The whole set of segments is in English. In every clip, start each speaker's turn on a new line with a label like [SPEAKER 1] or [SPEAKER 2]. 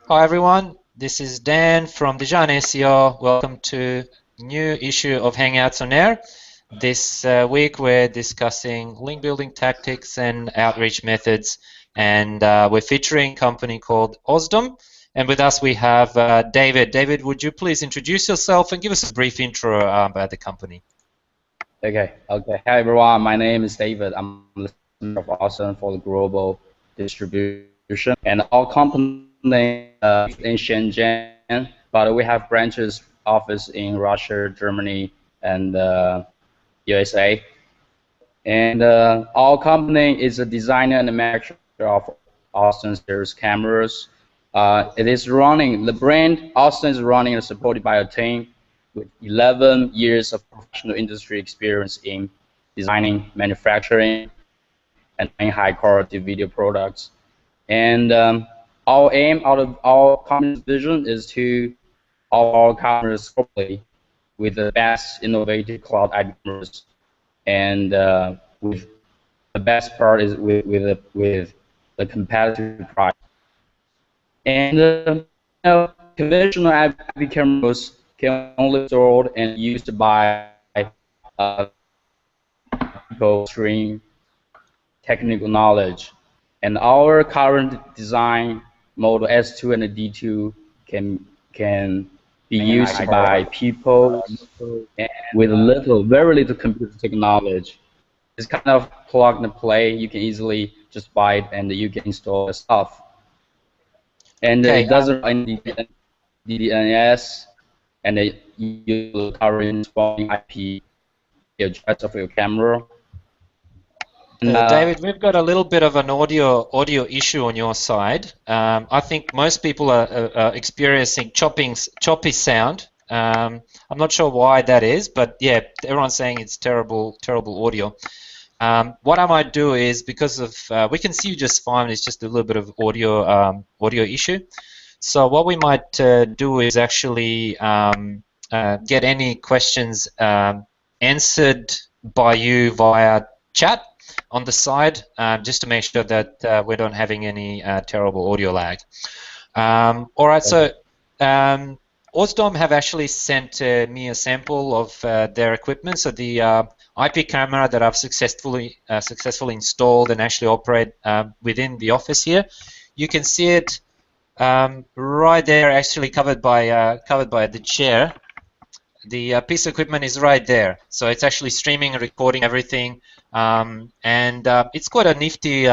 [SPEAKER 1] Hi everyone, this is Dan from DEJAN SEO. Welcome to new issue of Hangouts on Air. This week we're discussing link building tactics and outreach methods, and we're featuring a company called Ausdom. And with us we have David. David, would you please introduce yourself and give us a brief intro about the company?
[SPEAKER 2] Okay. Hi everyone. My name is David. I'm the CEO of Ausdom for the global distribution, and our company is in Shenzhen, but we have branches office in Russia, Germany, and USA. And our company is a designer and manufacturer of Ausdom series cameras. It is running. The brand Ausdom is running and supported by a team with 11 years of professional industry experience in designing, manufacturing, and high-quality video products. And our aim out of our company's vision is to offer our customers globally with the best innovative cloud cameras, and with the best part is with the competitive price. And conventional IP cameras can only be stored and used by people stream technical knowledge. And our current design model S2 and D2 can be used by people with very little computer technology. It's kind of plug and play. You can easily just buy it and you can install the stuff. And it doesn't run DDNS, and you current IP address of your camera.
[SPEAKER 1] David, we've got a little bit of an audio issue on your side. I think most people are experiencing choppy sound. I'm not sure why that is, but yeah, everyone's saying it's terrible audio. What I might do is, because of we can see you just fine, it's just a little bit of audio issue. So what we might do is actually get any questions answered by you via chat on the side, just to make sure that we don't having any terrible audio lag. All right, so Ausdom have actually sent me a sample of their equipment. So the IP camera that I've successfully installed and actually operate within the office here, you can see it right there, actually covered by the chair. The piece of equipment is right there, so it's actually streaming and recording everything, and it's quite a nifty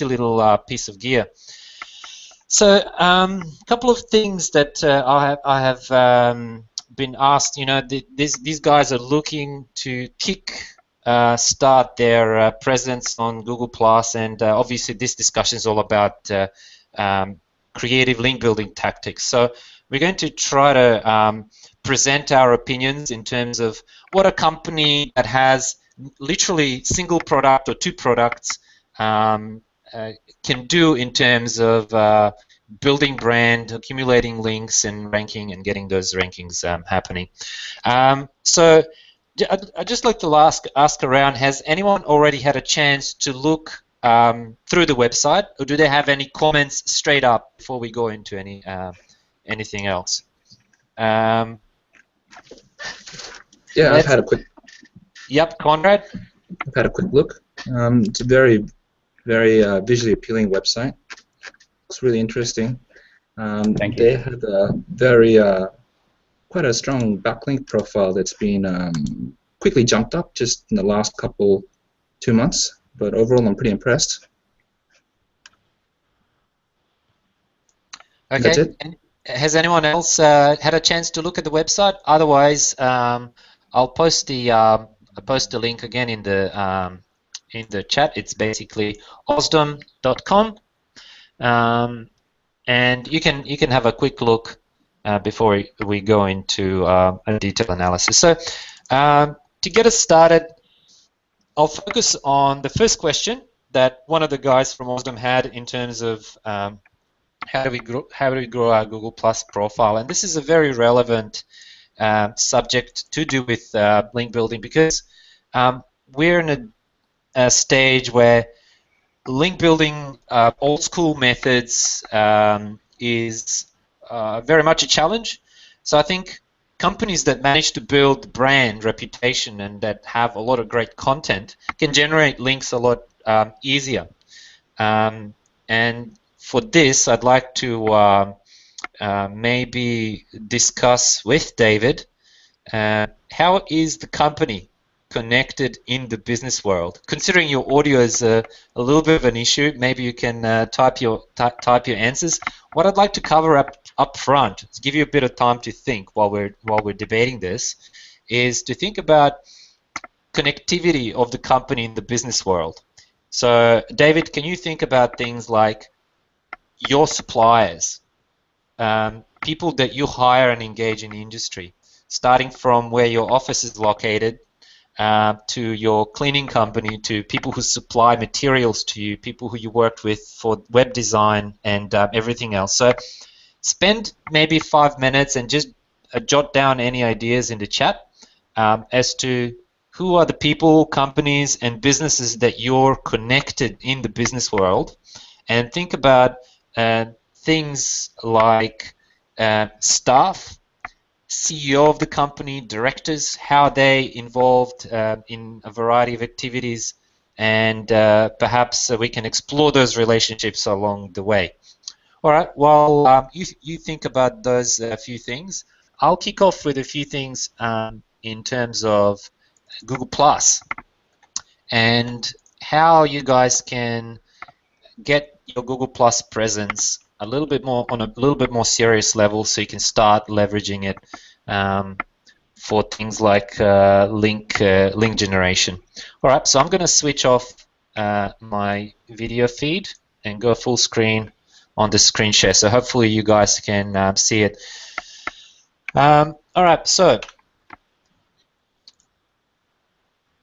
[SPEAKER 1] little piece of gear. So a couple of things that I have been asked. You know, these guys are looking to start their presence on Google Plus, and obviously this discussion is all about creative link building tactics. So we're going to try to present our opinions in terms of what a company that has literally single product or two products can do in terms of building brand, accumulating links, and ranking, and getting those rankings happening. So I'd just like to ask around, has anyone already had a chance to look through the website, or do they have any comments straight up before we go into anything else?
[SPEAKER 3] Yeah, I've had a quick.
[SPEAKER 1] Yep, Conrad.
[SPEAKER 3] I've had a quick look. It's a very visually appealing website. It's really interesting.
[SPEAKER 2] Thank you.
[SPEAKER 3] They had a quite a strong backlink profile that's been quickly jumped up just in the last 2 months. But overall, I'm pretty impressed.
[SPEAKER 1] Okay.
[SPEAKER 3] That's it.
[SPEAKER 1] And has anyone else had a chance to look at the website? Otherwise, I'll post the link again in the chat. It's basically ausdom.com, and you can have a quick look before we go into a detailed analysis. So to get us started, I'll focus on the first question that one of the guys from Ausdom had in terms of how do we grow our Google Plus profile, and this is a very relevant subject to do with link building, because we're in a stage where link building old school methods is very much a challenge. So I think companies that manage to build brand reputation and that have a lot of great content can generate links a lot easier. And for this, I'd like to maybe discuss with David how is the company connected in the business world. Considering your audio is a little bit of an issue, maybe you can type your answers. What I'd like to cover up front, to give you a bit of time to think while we're debating this, is to think about connectivity of the company in the business world. So, David, can you think about things like your suppliers, people that you hire and engage in the industry, starting from where your office is located, to your cleaning company, to people who supply materials to you, people who you worked with for web design and everything else. So spend maybe 5 minutes and just jot down any ideas in the chat as to who are the people, companies, and businesses that you're connected in the business world, and think about things like staff, CEO of the company, directors, how they involved in a variety of activities, and perhaps we can explore those relationships along the way. All right, well, you think about those few things. I'll kick off with a few things in terms of Google Plus and how you guys can get your Google Plus presence a little bit more on a little bit more serious level, so you can start leveraging it for things like link generation. All right, so I'm going to switch off my video feed and go full screen on the screen share. So hopefully you guys can see it. All right, so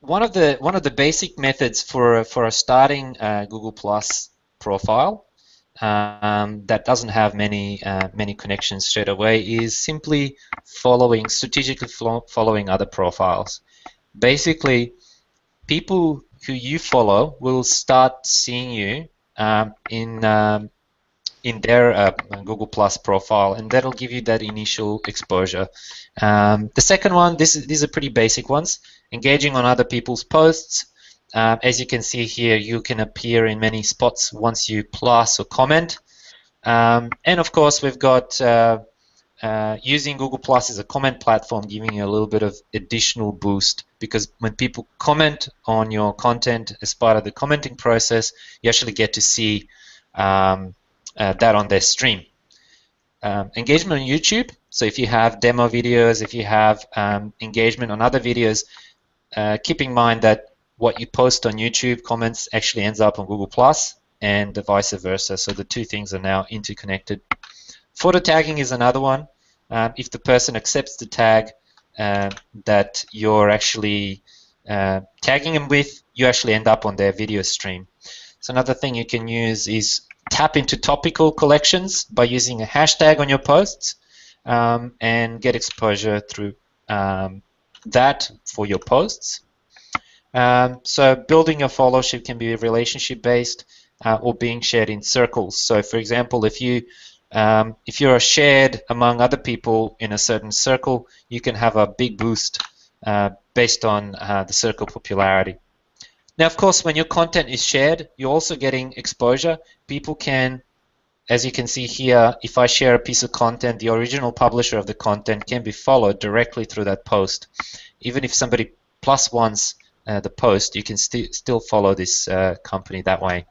[SPEAKER 1] one of the basic methods for a starting Google Plus profile that doesn't have many connections straight away is simply strategically following other profiles. Basically, people who you follow will start seeing you in their Google Plus profile, and that'll give you that initial exposure. The second one, these are pretty basic ones. Engaging on other people's posts. As you can see here, you can appear in many spots once you plus or comment. And of course, we've got using Google Plus as a comment platform, giving you a little bit of additional boost, because when people comment on your content as part of the commenting process, you actually get to see that on their stream. Engagement on YouTube. So if you have demo videos, if you have engagement on other videos, keep in mind that what you post on YouTube comments actually ends up on Google Plus, and vice versa. So the two things are now interconnected. Photo tagging is another one. If the person accepts the tag that you're actually tagging them with, you actually end up on their video stream. So another thing you can use is tap into topical collections by using a hashtag on your posts, and get exposure through that for your posts. So building a followership can be relationship based or being shared in circles. So for example, if you're shared among other people in a certain circle, you can have a big boost based on the circle popularity. Now, of course, when your content is shared, you're also getting exposure. People can, as you can see here, if I share a piece of content, the original publisher of the content can be followed directly through that post. Even if somebody plus ones the post, you can still follow this company that way.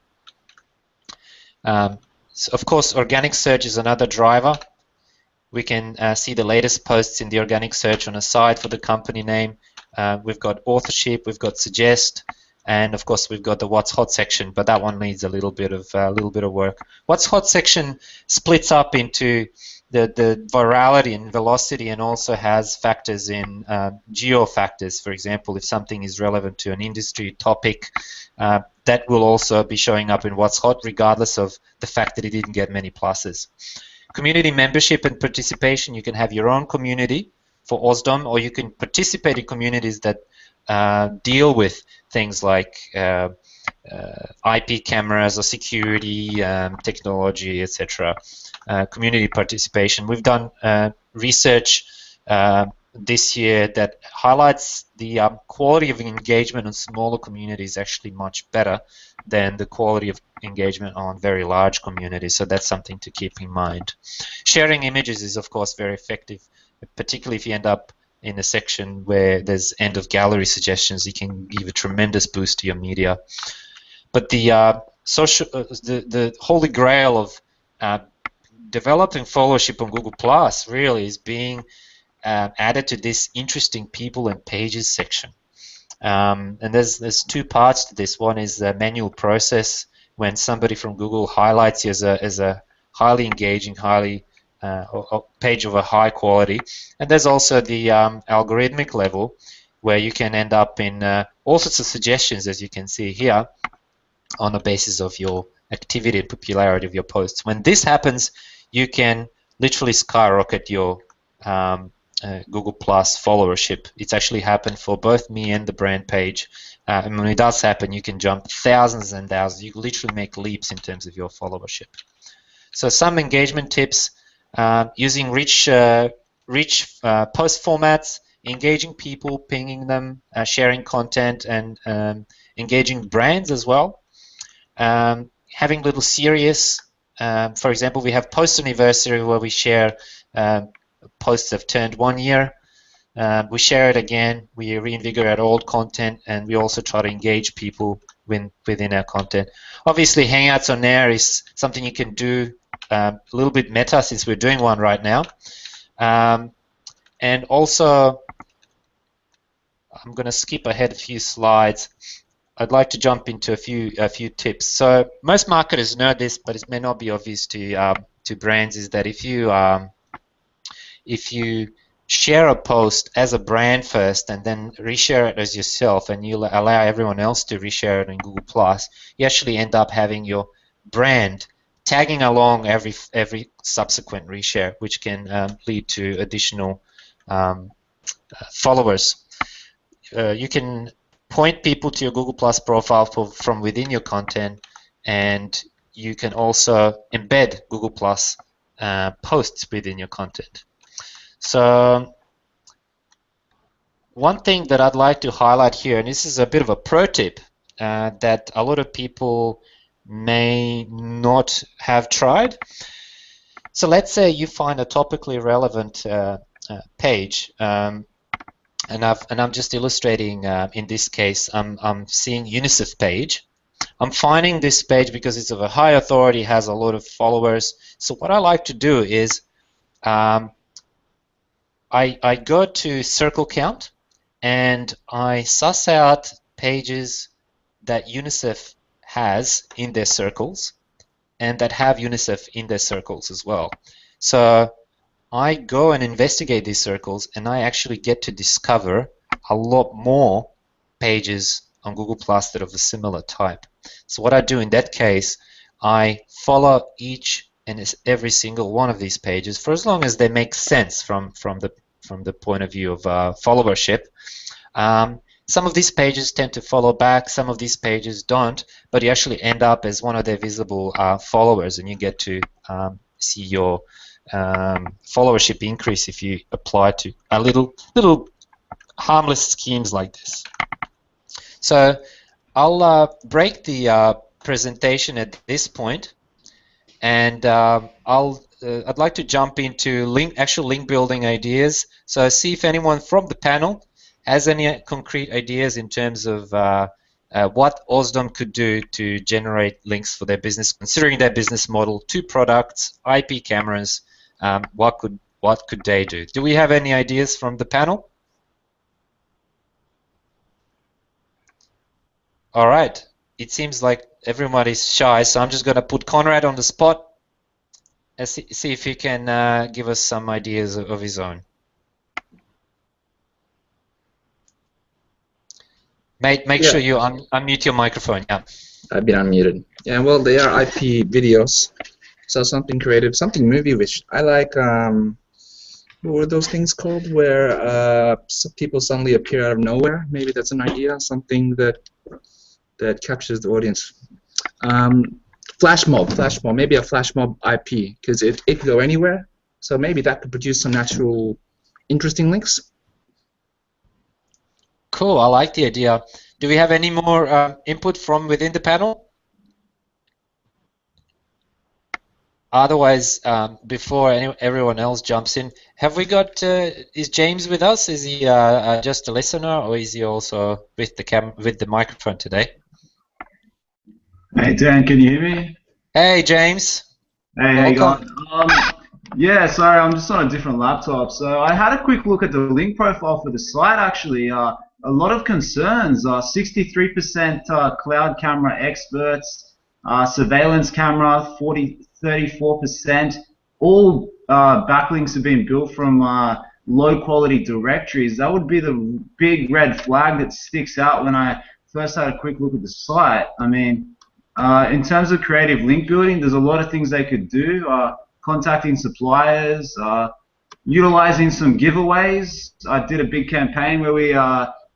[SPEAKER 1] So of course, organic search is another driver. We can see the latest posts in the organic search on a site for the company name. We've got authorship, we've got suggest, and of course we've got the what's hot section, but that one needs a little bit of work. What's hot section splits up into the virality and velocity, and also has factors in geo factors. For example, if something is relevant to an industry topic, that will also be showing up in what's hot, regardless of the fact that it didn't get many pluses. Community membership and participation. You can have your own community for Ausdom, or you can participate in communities that deal with things like IP cameras or security, technology, etc. Community participation. We've done research this year that highlights the quality of engagement on smaller communities actually much better than the quality of engagement on very large communities. So that's something to keep in mind. Sharing images is of course very effective, particularly if you end up in a section where there's end of gallery suggestions. You can give a tremendous boost to your media. But the the holy grail of developing followership on Google Plus really is being added to this interesting people and pages section. And there's two parts to this. One is the manual process when somebody from Google highlights you as a highly engaging, page of a high quality. And there's also the algorithmic level where you can end up in all sorts of suggestions, as you can see here, on the basis of your activity and popularity of your posts. When this happens, you can literally skyrocket your Google Plus followership. It's actually happened for both me and the brand page. And when it does happen, you can jump thousands and thousands. You can literally make leaps in terms of your followership. So some engagement tips, using rich post formats, engaging people, pinging them, sharing content, and engaging brands as well. Having little series. For example, we have post anniversary where we share posts have turned 1 year. We share it again. We reinvigorate old content, and we also try to engage people within our content. Obviously, Hangouts on Air is something you can do a little bit meta since we're doing one right now. And also, I'm going to skip ahead a few slides. I'd like to jump into a few tips. So most marketers know this, but it may not be obvious to brands. Is that if you share a post as a brand first and then reshare it as yourself, and you allow everyone else to reshare it in Google Plus, you actually end up having your brand tagging along every subsequent reshare, which can lead to additional followers. You can point people to your Google Plus profile from within your content, and you can also embed Google Plus posts within your content. So one thing that I'd like to highlight here, and this is a bit of a pro tip that a lot of people may not have tried. So let's say you find a topically relevant page, and I'm just illustrating. In this case, I'm seeing UNICEF page. I'm finding this page because it's of a high authority, has a lot of followers. So what I like to do is I go to circle count and I suss out pages that UNICEF has in their circles and that have UNICEF in their circles as well. So I go and investigate these circles, and I actually get to discover a lot more pages on Google Plus that are of a similar type. So what I do in that case, I follow each and every single one of these pages for as long as they make sense from the point of view of followership. Some of these pages tend to follow back, some of these pages don't, but you actually end up as one of their visible followers, and you get to see your followership increase if you apply to a little harmless schemes like this. So I'll break the presentation at this point, and I'd like to jump into actual link building ideas. So see if anyone from the panel has any concrete ideas in terms of what Ausdom could do to generate links for their business, considering their business model, 2 products, IP cameras. What could they do? Do we have any ideas from the panel? All right. It seems like everybody's shy, so I'm just going to put Conrad on the spot and see if he can give us some ideas of his own. Make sure you unmute your microphone. Yeah.
[SPEAKER 3] I've been unmuted. Yeah, well, they are IP videos, so something creative, something movie-ish. I like, what were those things called, where some people suddenly appear out of nowhere? Maybe that's an idea, something that that captures the audience. Flash mob, maybe a flash mob IP, because it could go anywhere. So maybe that could produce some natural, interesting links.
[SPEAKER 1] Cool, I like the idea. Do we have any more input from within the panel? Otherwise, before everyone else jumps in, have we got, is James with us? Is he just a listener, or is he also with the microphone today?
[SPEAKER 4] Hey Dan, can you hear me?
[SPEAKER 1] Hey James.
[SPEAKER 4] Hey, how you going? Yeah, sorry, I'm just on a different laptop. So I had a quick look at the link profile for the site actually. A lot of concerns, 63% cloud camera experts, surveillance camera, 34%. All backlinks have been built from low quality directories. That would be the big red flag that sticks out when I first had a quick look at the site. I mean, in terms of creative link building, there's a lot of things they could do. Contacting suppliers, utilizing some giveaways. I did a big campaign where we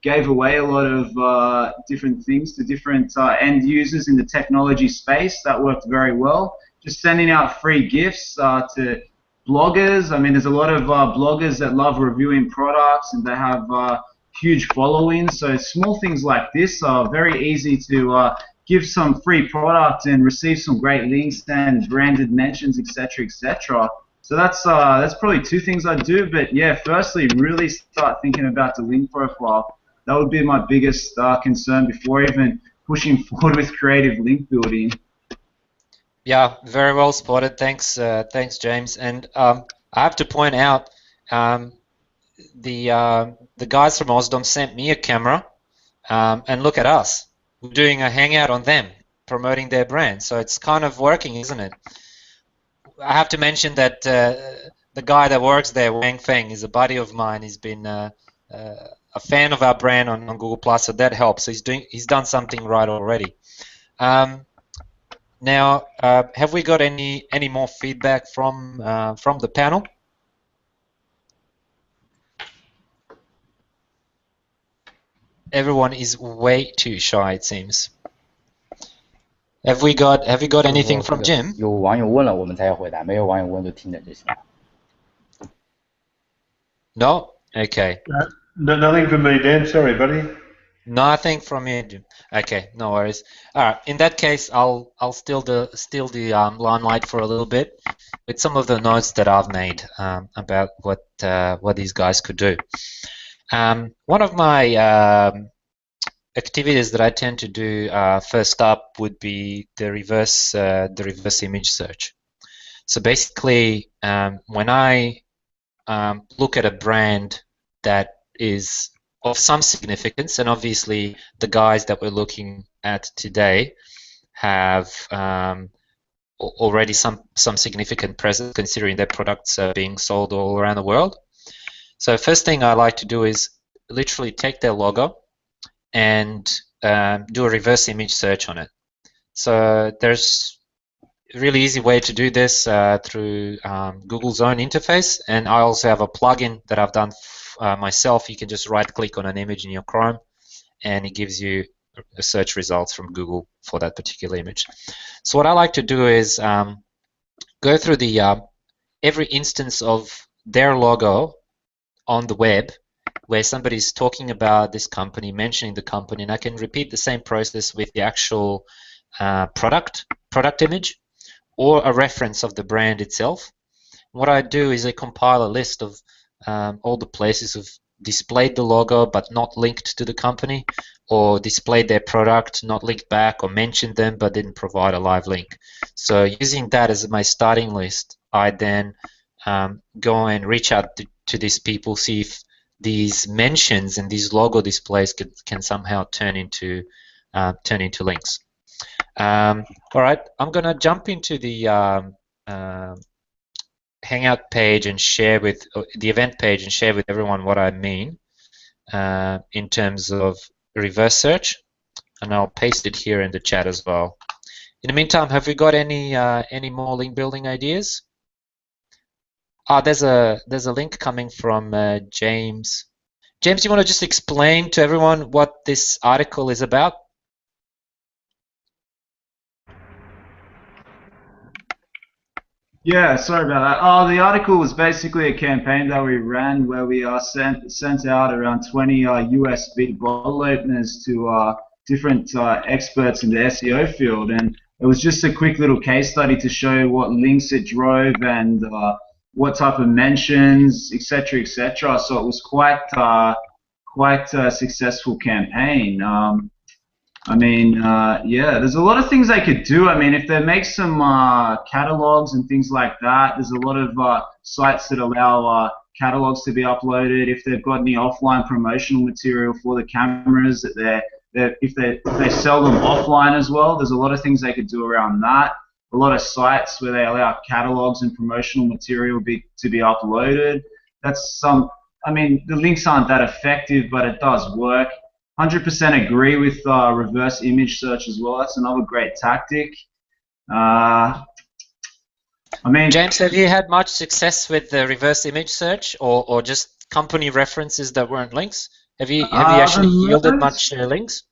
[SPEAKER 4] gave away a lot of different things to different end users in the technology space. That worked very well. Just sending out free gifts to bloggers. I mean, there's a lot of bloggers that love reviewing products and they have huge followings. So small things like this are very easy to give some free product and receive some great links and branded mentions, etc., etc. So that's probably two things I do. But yeah, firstly, really start thinking about the link profile. That would be my biggest concern before even pushing forward with creative link building.
[SPEAKER 1] Yeah, very well spotted. Thanks, thanks, James. And I have to point out, the guys from Ausdom sent me a camera, and look at us. We're doing a hangout on them, promoting their brand. So it's kind of working, isn't it? I have to mention that the guy that works there, Wang Feng, is a buddy of mine. He's been a fan of our brand on Google Plus, so that helps. He's done something right already. Now, have we got any more feedback from the panel? Everyone is way too shy, it seems. Have we got anything from Jim?
[SPEAKER 2] 有网友问了，我们才要回答；没有网友问就听着就行。
[SPEAKER 1] No? Okay.
[SPEAKER 5] Nothing from me, Dan. Sorry, buddy.
[SPEAKER 1] Nothing from you, Jim. Okay, no worries. All right. In that case, I'll steal the limelight for a little bit with some of the notes that I've made about what these guys could do. One of my activities that I tend to do first up would be the reverse image search. So basically, when I look at a brand that is of some significance, and obviously the guys that we're looking at today have already some significant presence, considering their products are being sold all around the world. So first thing I like to do is literally take their logo and do a reverse image search on it. So there's a really easy way to do this through Google's own interface, and I also have a plugin that I've done myself. You can just right-click on an image in your Chrome, and it gives you search results from Google for that particular image. So what I like to do is go through the every instance of their logo on the web where somebody's talking about this company, mentioning the company, and I can repeat the same process with the actual product image or a reference of the brand itself. What I do is I compile a list of all the places who've displayed the logo but not linked to the company, or displayed their product, not linked back, or mentioned them but didn't provide a live link. So using that as my starting list, I then go and reach out to these people, see if these mentions and these logo displays can somehow turn into links. All right, I'm gonna jump into the Hangout page and share with the event page and share with everyone what I mean in terms of reverse search, and I'll paste it here in the chat as well. In the meantime, have we got any more link building ideas? There's a link coming from James. James, you want to just explain to everyone what this article is about?
[SPEAKER 4] Yeah, sorry about that. Oh, the article was basically a campaign that we ran where we sent out around 20 USB bottle openers to different experts in the SEO field, and it was just a quick little case study to show what links it drove and what type of mentions, etc., etc. So it was quite a successful campaign. I mean, yeah, there's a lot of things they could do. I mean, if they make some catalogs and things like that, there's a lot of sites that allow catalogs to be uploaded. If they've got any offline promotional material for the cameras, if they sell them offline as well, there's a lot of things they could do around that. A lot of sites where they allow catalogs and promotional material to be uploaded. That's some. I mean, the links aren't that effective, but it does work. 100% agree with reverse image search as well. That's another great tactic. I mean,
[SPEAKER 1] James, have you had much success with the reverse image search, or just company references that weren't links? Have you actually yielded much links?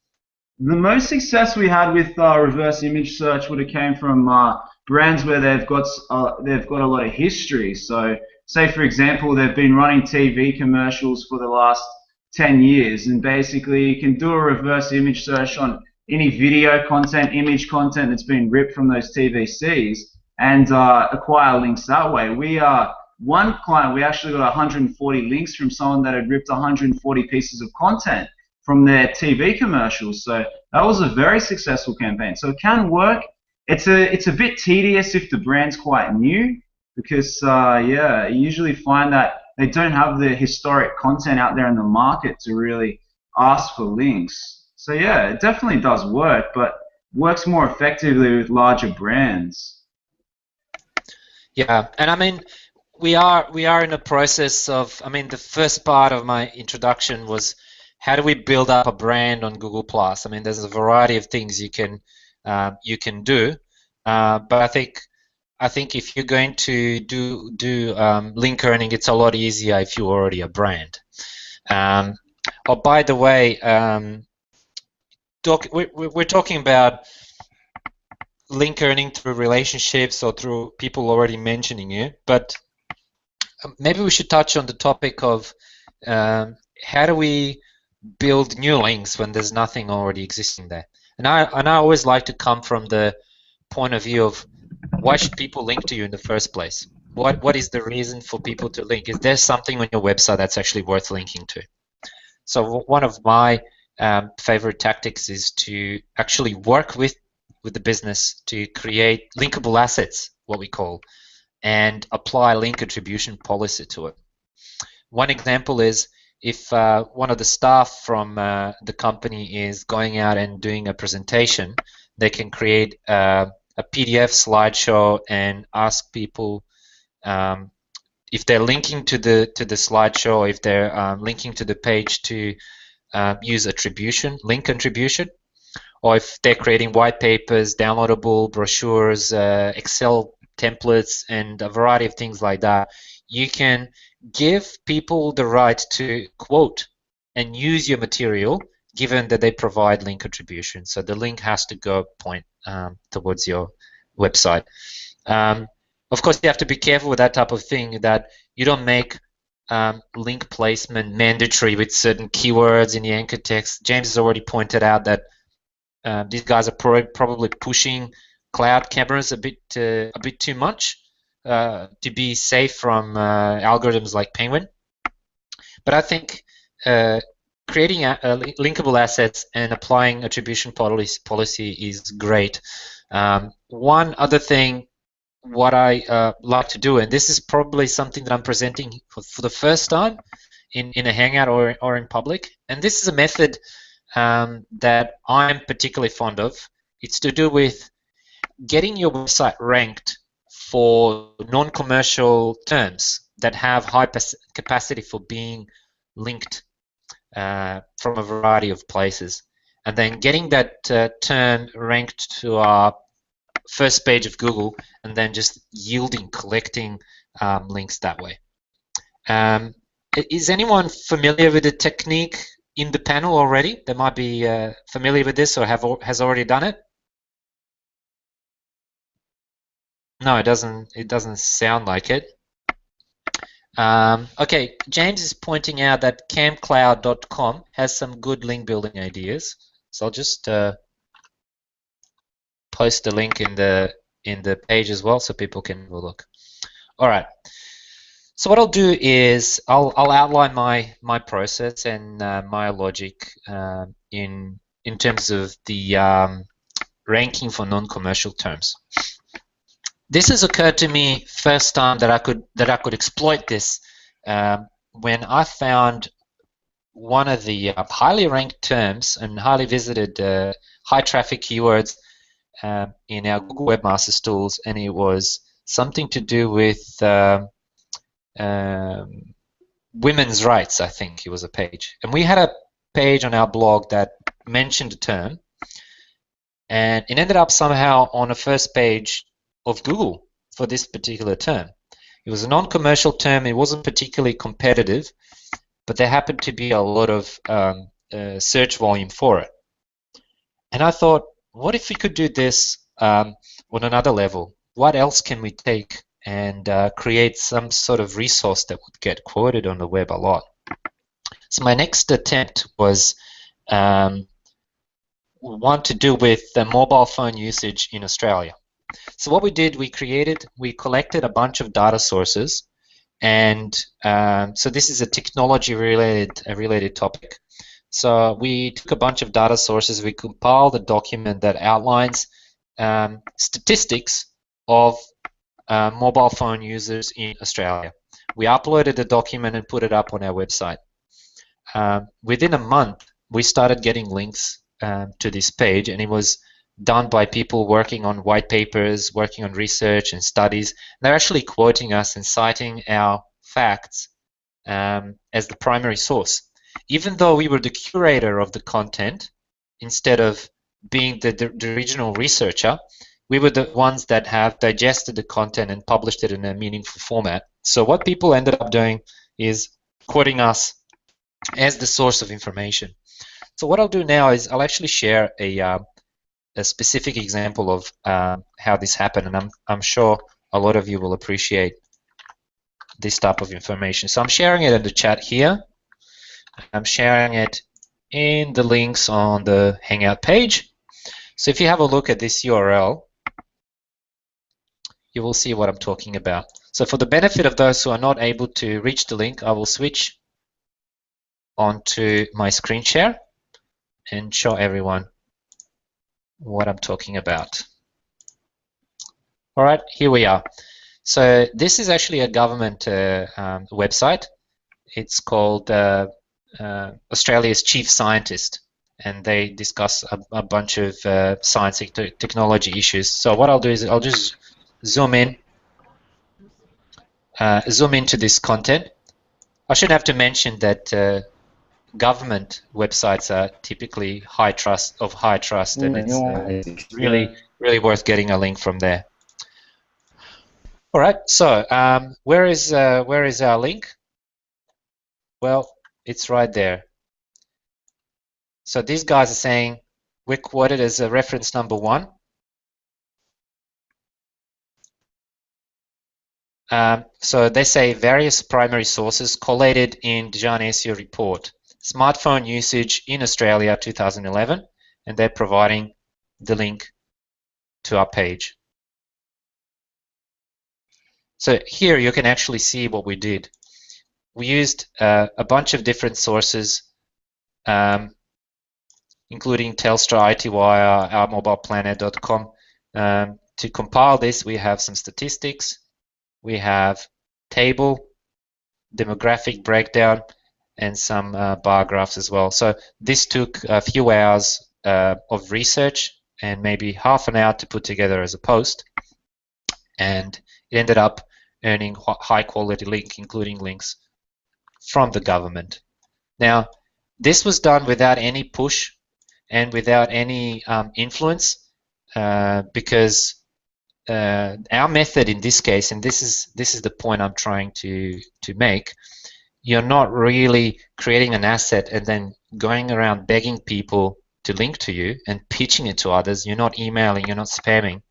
[SPEAKER 4] The most success we had with reverse image search would have came from brands where they've got a lot of history. So, say for example, they've been running TV commercials for the last 10 years, and basically you can do a reverse image search on any video content, image content that's been ripped from those TVCs, and acquire links that way. One client, we actually got 140 links from someone that had ripped 140 pieces of content from their TV commercials. So that was a very successful campaign. So it can work. It's a bit tedious if the brand's quite new, because yeah, you usually find that they don't have the historic content out there in the market to really ask for links. So yeah, it definitely does work, but works more effectively with larger brands.
[SPEAKER 1] Yeah, and I mean, we are in a process of. I mean, the first part of my introduction was how do we build up a brand on Google Plus. I mean, there's a variety of things you can do, but I think if you're going to do link earning, it's a lot easier if you're already a brand. Oh, by the way, we're talking about link earning through relationships or through people already mentioning you, but maybe we should touch on the topic of how do we build new links when there's nothing already existing there. And I always like to come from the point of view of why should people link to you in the first place? What is the reason for people to link? Is there something on your website that's actually worth linking to? So one of my favorite tactics is to actually work with the business to create linkable assets, what we call, and apply link attribution policy to it. One example is if one of the staff from the company is going out and doing a presentation, they can create a PDF slideshow and ask people if they're linking to the slideshow, or if they're linking to the page to use link attribution, or if they're creating white papers, downloadable brochures, Excel templates, and a variety of things like that. You can give people the right to quote and use your material, given that they provide link attribution. So the link has to point towards your website. Of course, you have to be careful with that type of thing, that you don't make link placement mandatory with certain keywords in the anchor text. James has already pointed out that these guys are probably pushing cloud cameras a bit too much to be safe from algorithms like Penguin. But I think creating linkable assets and applying attribution policy is great. One other thing, what I like to do, and this is probably something that I'm presenting for the first time in a Hangout or in public, and this is a method that I'm particularly fond of. It's to do with getting your website ranked for non-commercial terms that have high capacity for being linked from a variety of places, and then getting that term ranked to our first page of Google, and then just collecting links that way. Is anyone familiar with the technique in the panel already? They might be familiar with this or has already done it. No, it doesn't. It doesn't sound like it. Okay, James is pointing out that camcloud.com has some good link building ideas. So I'll just post the link in the page as well, so people can have a look. All right. So what I'll do is I'll outline my process and my logic in terms of the ranking for non-commercial terms. This has occurred to me first time that I could exploit this when I found one of the highly ranked terms and highly visited high traffic keywords in our Google Webmasters tools, and it was something to do with women's rights. I think it was a page, and we had a page on our blog that mentioned the term, and it ended up somehow on the first page of Google for this particular term. It was a non-commercial term. It wasn't particularly competitive, but there happened to be a lot of search volume for it. And I thought, what if we could do this on another level? What else can we take and create some sort of resource that would get quoted on the web a lot? So my next attempt was one to do with the mobile phone usage in Australia. So what we did, we collected a bunch of data sources, and so this is a technology-related topic. So we took a bunch of data sources, we compiled a document that outlines statistics of mobile phone users in Australia. We uploaded the document and put it up on our website. Within a month, we started getting links to this page, and it was done by people working on white papers, working on research and studies. They're actually quoting us and citing our facts as the primary source. Even though we were the curator of the content, instead of being the original researcher, we were the ones that have digested the content and published it in a meaningful format. So what people ended up doing is quoting us as the source of information. So what I'll do now is I'll actually share a specific example of how this happened, and I'm sure a lot of you will appreciate this type of information. So I'm sharing it in the chat here. I'm sharing it in the links on the Hangout page. So if you have a look at this URL, you will see what I'm talking about. So for the benefit of those who are not able to reach the link, I will switch onto my screen share and show everyone what I'm talking about. All right, here we are. So this is actually a government website. It's called Australia's Chief Scientist, and they discuss a bunch of science and technology issues. So what I'll do is I'll just zoom into this content. I should have to mention that government websites are typically high trust, and it's really worth getting a link from there. All right, so where is our link? Well, it's right there. So these guys are saying we're quoted as a reference number 1. So they say various primary sources collated in DEJAN SEO report. Smartphone usage in Australia 2011, and they're providing the link to our page. So here you can actually see what we did. We used a bunch of different sources, including Telstra, ITwire, OurMobilePlanet.com. To compile this, we have some statistics, we have table, demographic breakdown, and some bar graphs as well. So this took a few hours of research and maybe half an hour to put together as a post, and it ended up earning high quality link, including links from the government. Now, this was done without any push and without any influence, because our method in this case, and this is the point I'm trying to make, you're not really creating an asset and then going around begging people to link to you and pitching it to others. You're not emailing, you're not spamming.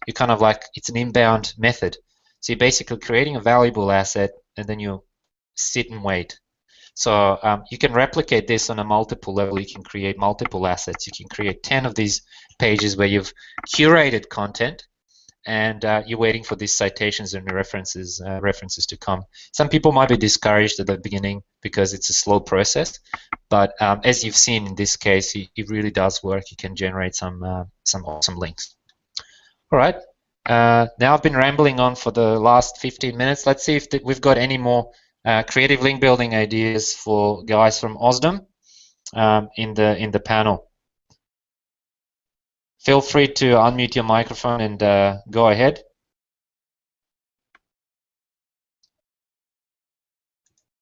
[SPEAKER 1] you kind of like, it's an inbound method. So you're basically creating a valuable asset, and then you sit and wait. So you can replicate this on a multiple level. You can create multiple assets. You can create 10 of these pages where you've curated content, and you're waiting for these citations and references to come. Some people might be discouraged at the beginning because it's a slow process, but as you've seen in this case, it really does work. You can generate some awesome links. All right. Now I've been rambling on for the last 15 minutes. Let's see if we've got any more creative link building ideas for guys from Ausdom in the panel. Feel free to unmute your microphone and go ahead.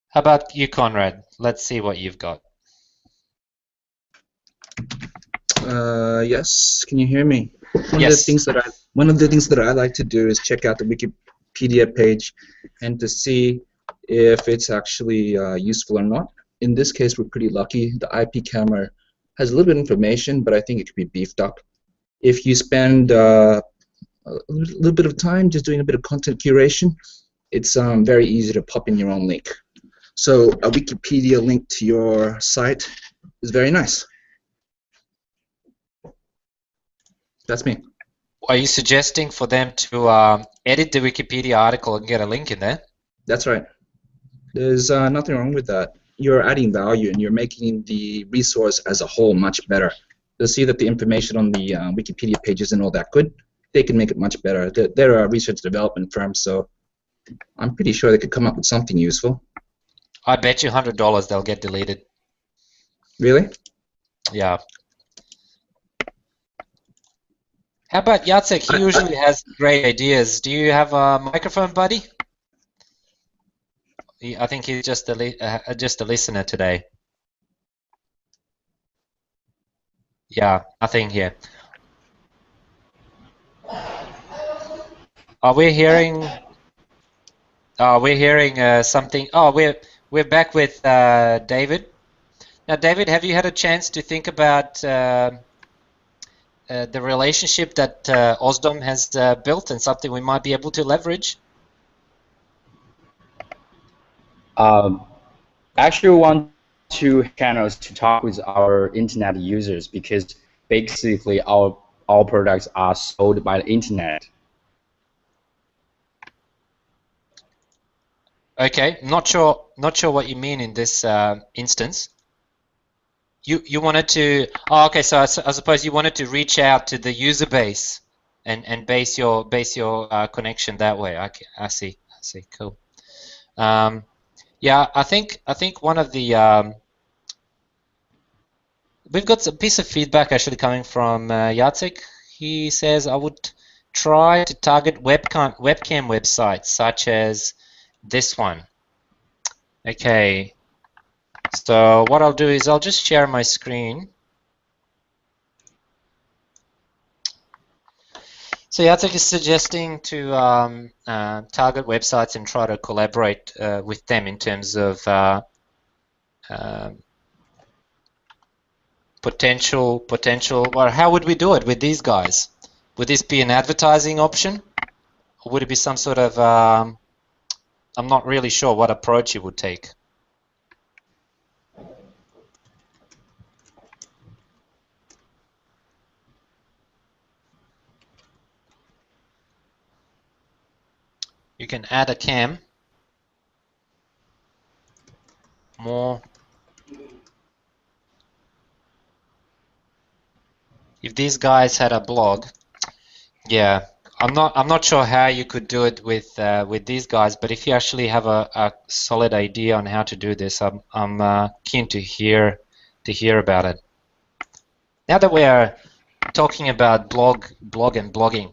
[SPEAKER 1] How about you, Conrad? Let's see what you've got.
[SPEAKER 3] Yes, can you hear me? One
[SPEAKER 1] Yes.
[SPEAKER 3] of the things that I like to do is check out the Wikipedia page and to see if it's actually useful or not. In this case, we're pretty lucky. The IP camera has a little bit of information, but I think it could be beefed up. If you spend a little bit of time just doing a bit of content curation, it's very easy to pop in your own link. So a Wikipedia link to your site is very nice. That's me.
[SPEAKER 1] Are you suggesting for them to edit the Wikipedia article and get a link in there?
[SPEAKER 3] That's right. There's nothing wrong with that. You're adding value and you're making the resource as a whole much better. You'll see that the information on the Wikipedia page isn't all that good. They can make it much better. They're a research development firm, so I'm pretty sure they could come up with something useful.
[SPEAKER 1] I bet you $100 they'll get deleted.
[SPEAKER 3] Really?
[SPEAKER 1] Yeah. How about Jacek? He usually has great ideas. Do you have a microphone, buddy? I think he's just a listener today. Yeah, nothing here. Are we hearing? We're hearing something. Oh, we're back with David. Now, David, have you had a chance to think about the relationship that Ausdom has built and something we might be able to leverage?
[SPEAKER 2] Actually, we want two channels to talk with our internet users because basically our products are sold by the internet.
[SPEAKER 1] Okay, not sure what you mean in this instance. You wanted to, oh, okay, so I suppose you wanted to reach out to the user base and base your connection that way. Okay, I see, cool. Yeah, I think one of the we've got a piece of feedback actually coming from Jacek. He says I would try to target webcam websites such as this one. Okay, so what I'll do is I'll just share my screen. So Jacek is suggesting to target websites and try to collaborate with them in terms of potential. Well, how would we do it with these guys? Would this be an advertising option, or would it be some sort of? I'm not really sure what approach you would take. You can add a cam. More. If these guys had a blog, yeah, I'm not sure how you could do it with these guys, but if you actually have a solid idea on how to do this, I'm keen to hear about it. Now that we are talking about blog and blogging,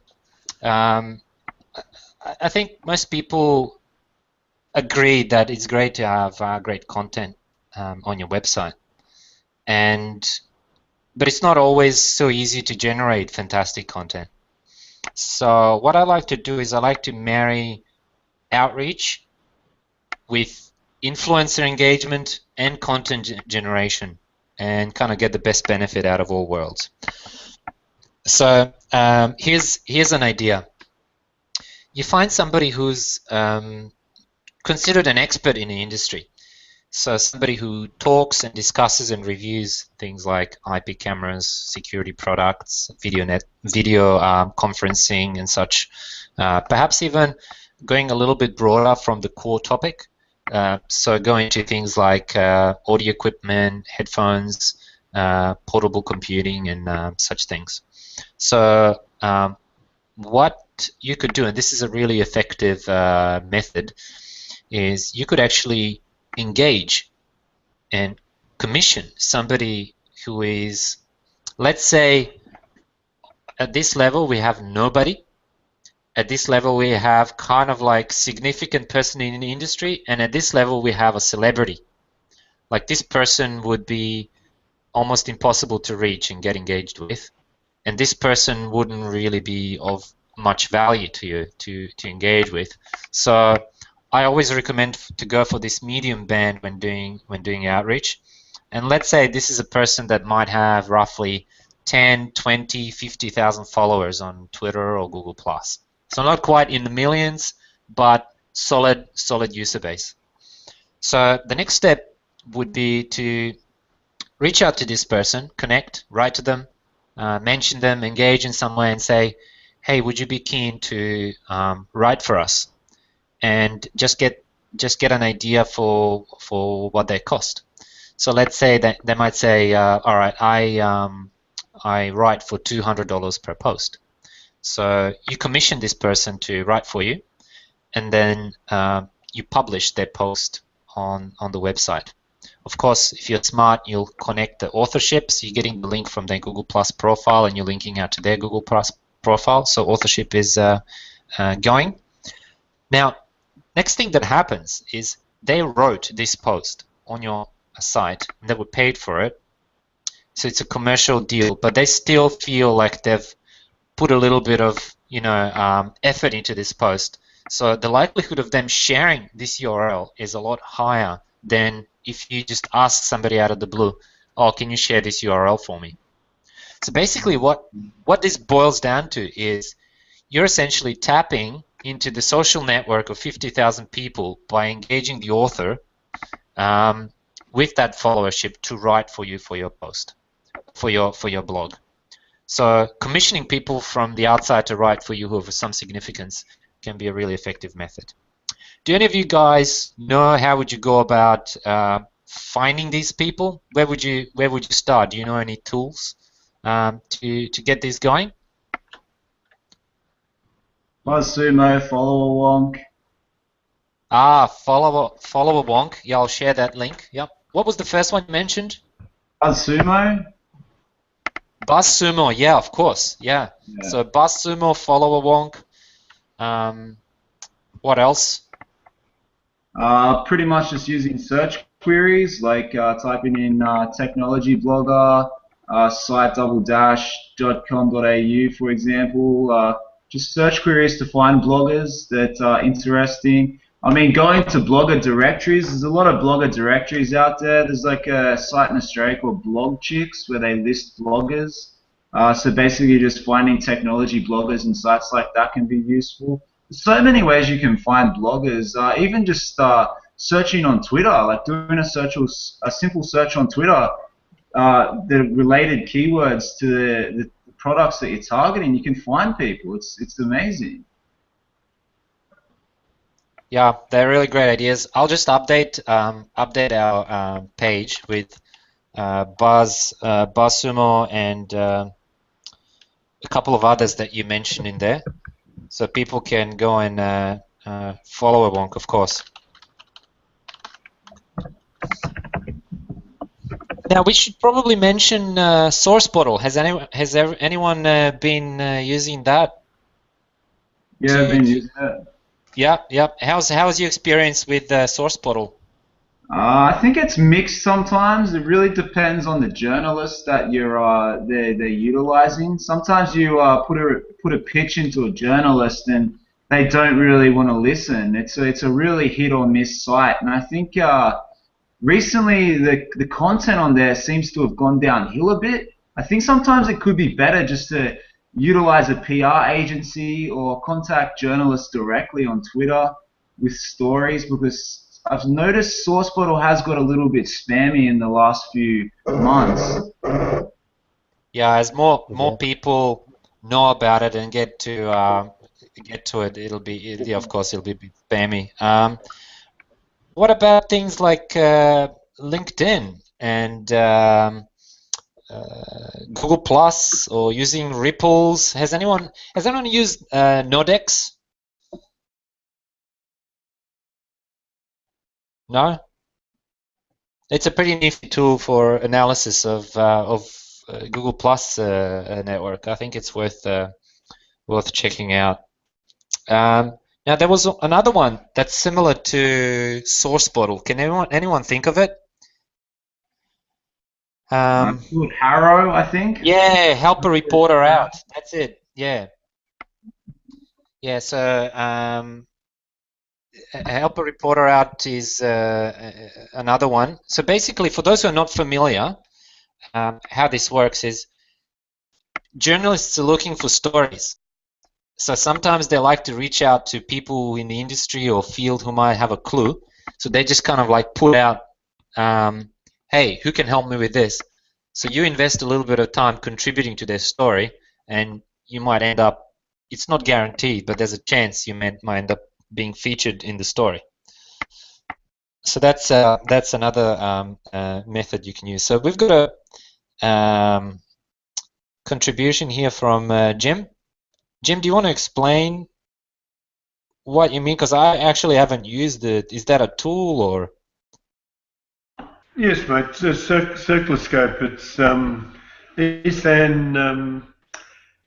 [SPEAKER 1] I think most people agree that it's great to have great content on your website, but it's not always so easy to generate fantastic content. So what I like to do is I like to marry outreach with influencer engagement and content generation and kind of get the best benefit out of all worlds. So here's an idea. You find somebody who's considered an expert in the industry. So somebody who talks and discusses and reviews things like IP cameras, security products, video conferencing and such. Perhaps even going a little bit broader from the core topic. So going to things like audio equipment, headphones, portable computing, and such things. So what you could do, and this is a really effective method, is you could actually engage and commission somebody who is, let's say, at this level we have nobody. At this level we have kind of like significant person in the industry, and at this level we have a celebrity. Like this person would be almost impossible to reach and get engaged with, and this person wouldn't really be of much value to you to engage with. So I always recommend to go for this medium band when doing outreach. And let's say this is a person that might have roughly 10, 20, 50,000 followers on Twitter or Google+. So not quite in the millions, but solid user base. So the next step would be to reach out to this person, connect, write to them, mention them, engage in some way, and say, hey, would you be keen to write for us? And just get an idea for what they cost. So let's say that they might say, all right, I write for $200 per post. So you commission this person to write for you, and then you publish their post on the website. Of course, if you're smart, you'll connect the authorship, so you're getting the link from their Google Plus profile and you're linking out to their Google Plus profile, so authorship is going. Now, next thing that happens is they wrote this post on your site and they were paid for it. So it's a commercial deal, but they still feel like they've put a little bit of effort into this post. So the likelihood of them sharing this URL is a lot higher than if you just ask somebody out of the blue, oh, can you share this URL for me? So basically what this boils down to is you're essentially tapping into the social network of 50,000 people by engaging the author with that followership to write for you for your post, for your blog. So commissioning people from the outside to write for you who have some significance can be a really effective method. Do any of you guys know how would you go about finding these people? Where would you start? Do you know any tools to get this going?
[SPEAKER 4] Ausdom, follower wonk.
[SPEAKER 1] Follower wonk. Yeah, I'll share that link. Yep. What was the first one you mentioned?
[SPEAKER 4] BuzzSumo.
[SPEAKER 1] BuzzSumo. Yeah, of course. Yeah. So BuzzSumo, follower wonk. What else?
[SPEAKER 4] Pretty much just using search queries, like typing in technology blogger, site-com.au, for example. Just search queries to find bloggers that are interesting. I mean, going to blogger directories, there's a lot of blogger directories out there. There's like a site in Australia called Blog Chicks where they list bloggers. So basically just finding technology bloggers and sites like that can be useful. There's so many ways you can find bloggers. Even just searching on Twitter, like doing a simple search on Twitter, the related keywords to the products that you're targeting, you can find people. It's amazing.
[SPEAKER 1] Yeah, they're really great ideas. I'll just update our page with BuzzSumo and a couple of others that you mentioned in there, so people can go and follow a wonk, of course. Now we should probably mention SourcePortal. Has anyone been using that?
[SPEAKER 4] Yeah, I've been using it.
[SPEAKER 1] Yeah. How's your experience with SourcePortal?
[SPEAKER 4] I think it's mixed sometimes. It really depends on the journalist that they're utilizing. Sometimes you put a pitch into a journalist and they don't really want to listen. It's a really hit or miss site, and I think recently the content on there seems to have gone downhill a bit. I think sometimes it could be better just to utilize a PR agency or contact journalists directly on Twitter with stories, because I've noticed SourceBottle has got a little bit spammy in the last few months.
[SPEAKER 1] Yeah, as more people know about it and get to it, yeah, of course, it'll be a bit spammy. What about things like LinkedIn and Google Plus, or using Ripples? Has anyone used Nodex? No? It's a pretty nifty tool for analysis of Google Plus network. I think it's worth checking out. Now there was another one that's similar to SourceBottle. Can anyone think of it?
[SPEAKER 4] Called Harrow, I think.
[SPEAKER 1] Yeah, help a reporter out. That's it. Yeah. Yeah. So help a reporter out is another one. So basically, for those who are not familiar, how this works is journalists are looking for stories. So sometimes they like to reach out to people in the industry or field who might have a clue. So they just kind of like put out, hey, who can help me with this? So you invest a little bit of time contributing to their story, and you might end up, it's not guaranteed, but there's a chance you might end up being featured in the story. So that's another method you can use. So we've got a contribution here from Jim. Jim, do you want to explain what you mean? Because I actually haven't used it. Is that a tool or?
[SPEAKER 5] Yes, mate. It's a circuloscope. It's Ethan.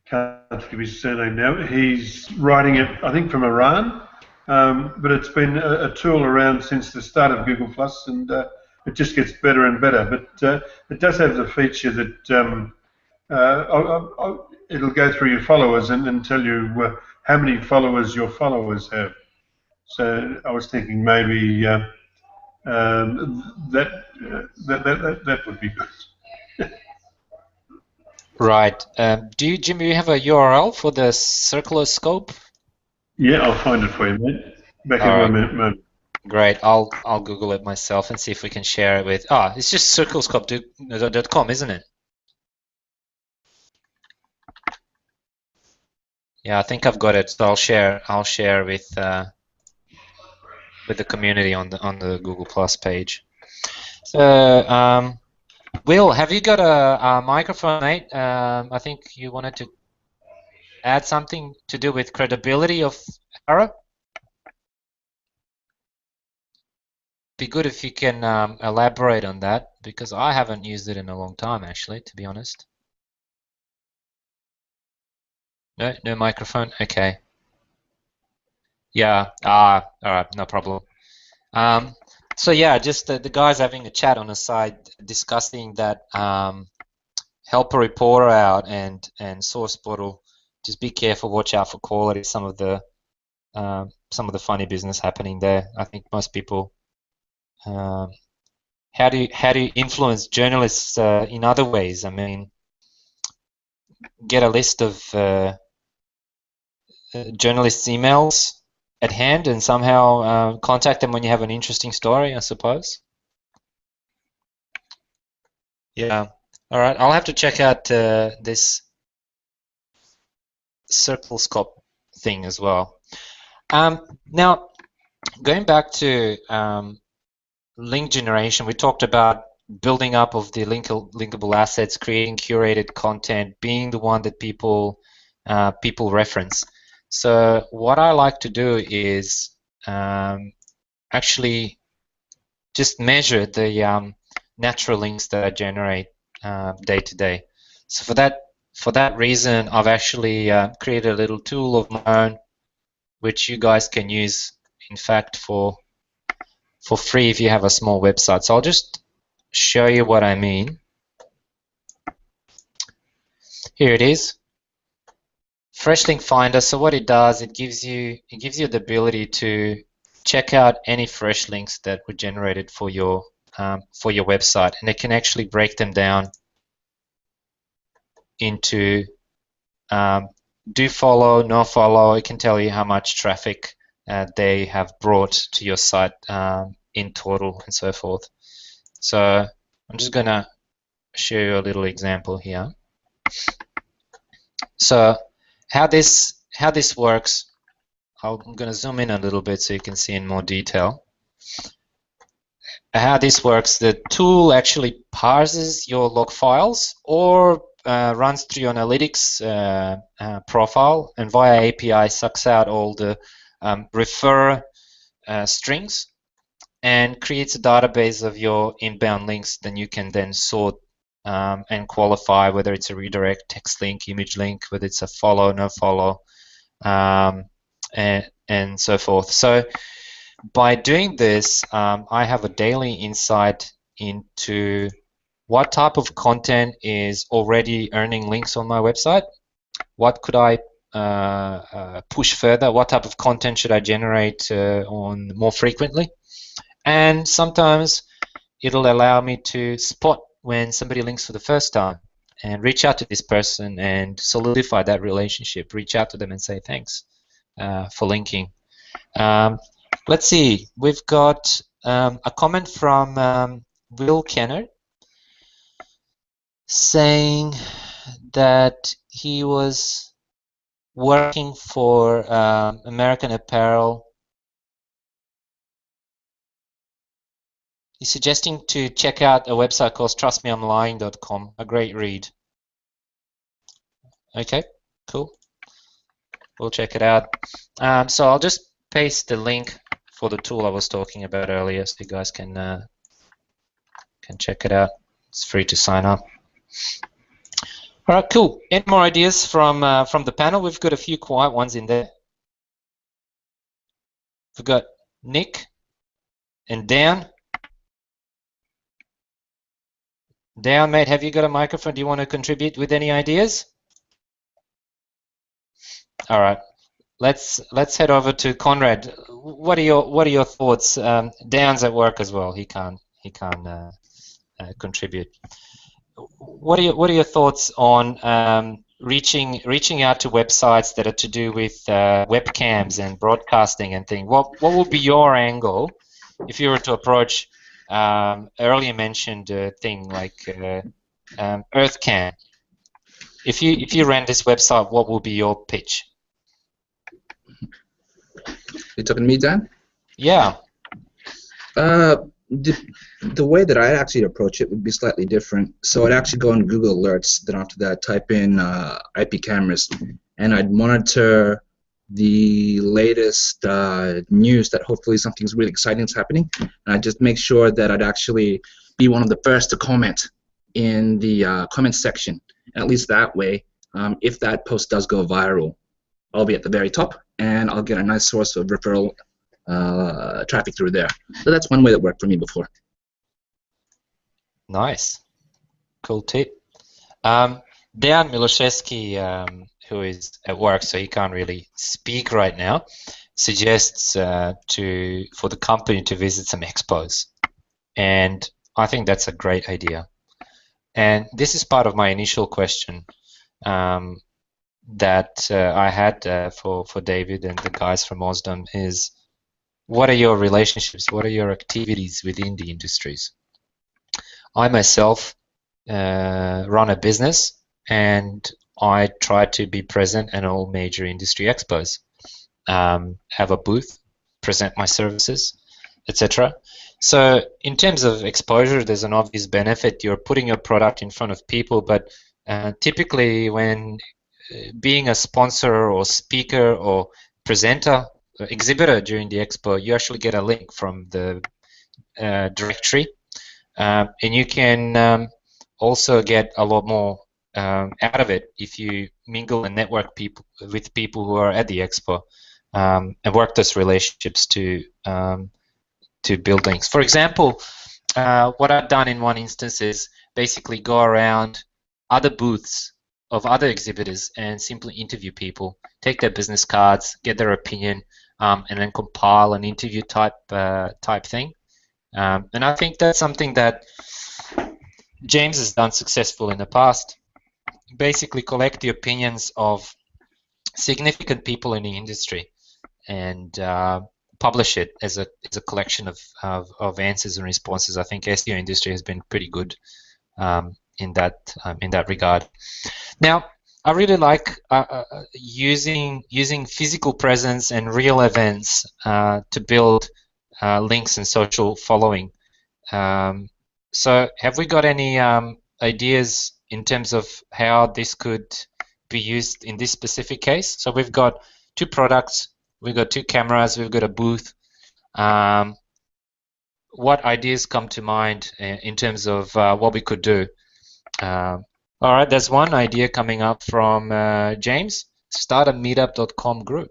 [SPEAKER 5] Can't give his surname now. He's writing it, I think, from Iran. But it's been a tool around since the start of Google Plus, and it just gets better and better. But it does have the feature that it'll go through your followers and tell you how many followers your followers have. So I was thinking maybe that would be good.
[SPEAKER 1] Right. Jim, do you have a URL for the circuloscope?
[SPEAKER 5] Yeah, I'll find it for you, mate. Back in a moment.
[SPEAKER 1] Great. I'll Google it myself and see if we can share it with. It's just circuloscope.com, isn't it? Yeah, I think I've got it. So I'll share with the community on the Google Plus page. So, Will, have you got a microphone, mate? I think you wanted to add something to do with credibility of Harrow. Be good if you can elaborate on that, because I haven't used it in a long time, actually, to be honest. No microphone. Okay. Yeah. All right. No problem. So yeah, just the guys having a chat on the side discussing that help a reporter out and SourceBottle. Just be careful, watch out for quality. Some of the funny business happening there. I think most people. How do you influence journalists in other ways? I mean, get a list of journalists' emails at hand and somehow contact them when you have an interesting story, I suppose. Yeah. All right. I'll have to check out this circuloscope thing as well. Now, going back to link generation, we talked about building up of the linkable assets, creating curated content, being the one that people reference. So what I like to do is actually just measure the natural links that I generate day to day. So for that reason, I've actually created a little tool of my own, which you guys can use, in fact, for free if you have a small website. So I'll just show you what I mean. Here it is. Fresh Link Finder. So what it does, it gives you the ability to check out any fresh links that were generated for your website, and it can actually break them down into do follow, no follow. It can tell you how much traffic they have brought to your site in total and so forth. So I'm just going to show you a little example here. So how this works, I'm going to zoom in a little bit so you can see in more detail. How this works, the tool actually parses your log files or runs through your analytics profile, and via API sucks out all the refer strings and creates a database of your inbound links. Then you can then sort and qualify whether it's a redirect, text link, image link, whether it's a follow, no follow, and so forth. So by doing this, I have a daily insight into what type of content is already earning links on my website. What could I push further? What type of content should I generate on more frequently? And sometimes it'll allow me to spot when somebody links for the first time and reach out to this person and solidify that relationship. Reach out to them and say thanks for linking. Let's see, we've got a comment from Will Kenner saying that he was working for American Apparel. He's suggesting to check out a website called trustmeimlying.com, a great read. Okay, cool. We'll check it out. So I'll just paste the link for the tool I was talking about earlier, so you guys can check it out. It's free to sign up. All right, cool. Any more ideas from the panel? We've got a few quiet ones in there. We've got Nick and Dan. Dan, mate, have you got a microphone? Do you want to contribute with any ideas? All right. Let's head over to Conrad. What are your thoughts? Dan's at work as well. He can't contribute. What are your thoughts on reaching out to websites that are to do with webcams and broadcasting and things? What would be your angle if you were to approach earlier mentioned thing like EarthCam? If you ran this website, what would be your pitch?
[SPEAKER 3] You talking to me, Dan?
[SPEAKER 1] Yeah.
[SPEAKER 3] The way that I actually approach it would be slightly different. So I'd actually go on Google Alerts, then after that type in IP cameras, and I'd monitor the latest news that hopefully something's really exciting is happening, and I'd just make sure that I'd actually be one of the first to comment in the comment section. And at least that way, if that post does go viral, I'll be at the very top, and I'll get a nice source of referral traffic through there. So that's one way that worked for me before.
[SPEAKER 1] Nice. Cool tip. Dan Miloszewski, who is at work, so he can't really speak right now, suggests for the company to visit some expos. And I think that's a great idea. And this is part of my initial question that I had for David and the guys from Ausdom is, what are your relationships? What are your activities within the industries? I myself run a business, and I try to be present at all major industry expos, have a booth, present my services, etc. So in terms of exposure, there's an obvious benefit. You're putting your product in front of people, but typically when being a sponsor or speaker or presenter, exhibitor during the expo, you actually get a link from the directory, and you can also get a lot more out of it if you mingle and network with people who are at the expo, and work those relationships to build links. For example, what I've done in one instance is basically go around other booths of other exhibitors and simply interview people, take their business cards, get their opinion, and then compile an interview type thing. And I think that's something that James has done successful in the past. basically collect the opinions of significant people in the industry and publish it as a collection of answers and responses. I think SEO industry has been pretty good in that regard. Now, I really like using physical presence and real events to build links and social following. So, have we got any ideas in terms of how this could be used in this specific case? So we've got 2 products, we've got 2 cameras, we've got a booth. What ideas come to mind in terms of what we could do? All right, there's one idea coming up from James. Start a meetup.com group.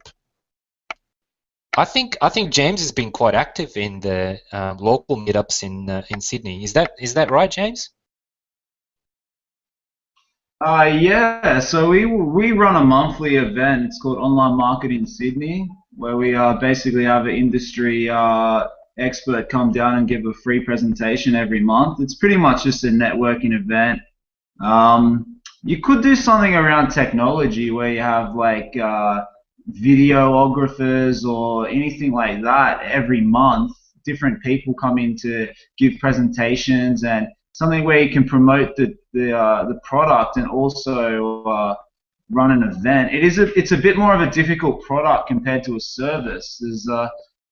[SPEAKER 1] I think James has been quite active in the local meetups in Sydney. Is that right, James?
[SPEAKER 4] Yeah, so we run a monthly event. It's called Online Marketing Sydney, where we basically have an industry expert come down and give a free presentation every month. It's pretty much just a networking event. You could do something around technology where you have like videographers or anything like that every month. Different people come in to give presentations, and something where you can promote the product and also run an event. It's a bit more of a difficult product compared to a service.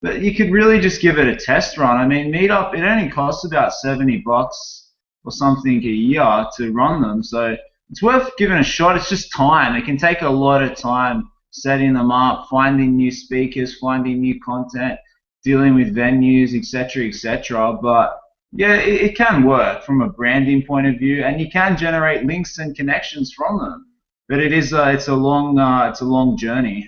[SPEAKER 4] But you could really just give it a test run. I mean, Meetup, it only costs about $70 or something a year to run them, so it's worth giving a shot. It's just time. It can take a lot of time setting them up, finding new speakers, finding new content, dealing with venues, etc., etc. But yeah, it can work from a branding point of view, and you can generate links and connections from them. But it's a long journey.